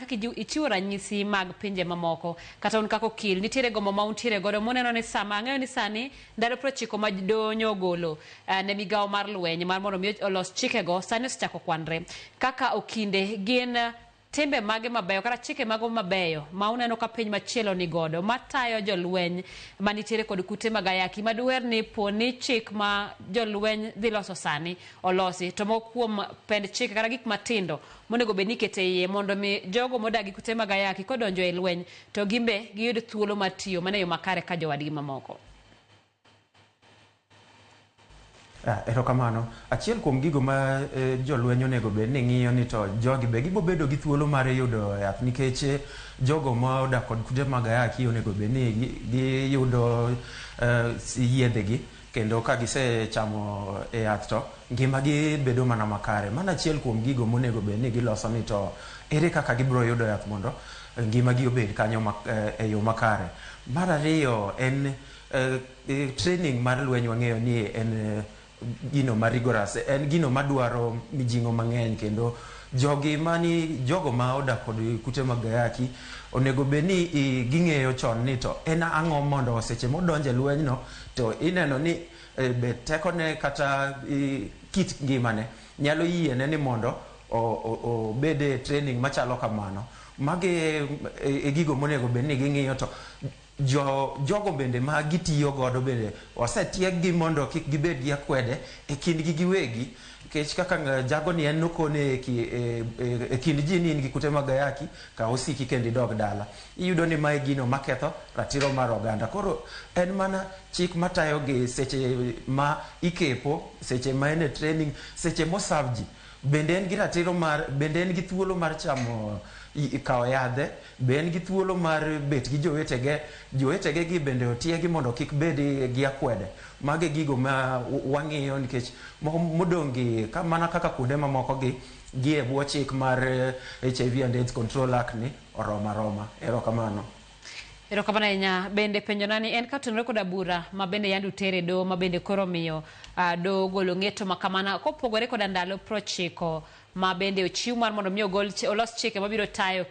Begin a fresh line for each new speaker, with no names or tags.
kaka ichiwo ranyisi mag pinje mamoko kata un kaka okil nitiere gomo ma untiere godo moneno ni sama ang'eyo ni sani ndalo 90 ma donyo golo ne migawo mar lweny mar mondo mi olos chikego sani osechako kwanre kaka okinde gin timbe mage mabeyo kata chike mago mabeyo ma uneno ka piny machielo ni godo matayo jolweny manitiere kod kute mag ayaki maduher ni poni chik ma jolweny dhi loso sani olosi to mokuom pend chike kata gik matindo monego bed ni ikete iye mondo mi jogo modagi kute mag ayaki kodonjo e lweny to gimbe giyud thuolo mar tiyo mana e yo makare ka jowadgi mamoko.
Erokamano. Achiel kuom gigo ma jolweny onego bed ni ng'iyo ni to jogi be gibo bedo gi thuolo mar yudo yath nikech jogo ma odak kod kute mag ayaki onego bed ni giyudo yiedhegi kendo ka gisechamo yath to ngimagi bedo mana makare. Mano achiel kuom gigo monego bed ni giloso ni to ere kaka gibiro yudo yath mondo ngimagi obed kanyo e yo makare. Mar ariyo en training mar lweny wang'eyo ni en gino ma rigorous, en gino madwaro mijing'o mang'eny kendo jogo ma odak kod kute mag ayaki onego bed ni ging'eyo chon ni to en ang'o mondo seche modonje lweny no to ineno ni tekone kata kit ngimane nyalo yiene ni mondo obede training machalo kamano. Magi e gigo monego bed ni ging'iyo to jogo bende ma gitiyo godo bende osetieggi mondo kik gibed gi akwede e kindgi giwegi nikech kaka jago ni en nokone e kind ji ni in gi kute mag ayaki ka osiki kendi dog dala iyudo ni mae gino maketho ratiro mar oganda. Koro en mana chik matayo gi seche ma ikepo, seche ma en e training, seche mosavji bende en gi ratiro bende en gi thuolo mar chamo kawo yadhe, be en gi thuolo mar bet gi jowetege gi bende otiegi mondo kik bed gi akwede. Mage gigo ma wang'iyo nikech modong' gi mana kaka kuonde mamoko gi e bwo chik mar HIV and AIDS Control Act ni oroma. Erokamano.
Erokamano ahinya. Bende penjona ni en katenore koda bura ma bende yandu tere do ma bende koro miyo do golo ng'eto makamana kopogore koda ndalo 90 ma bende ochiw mar mondo mi olos chike mabiro tayo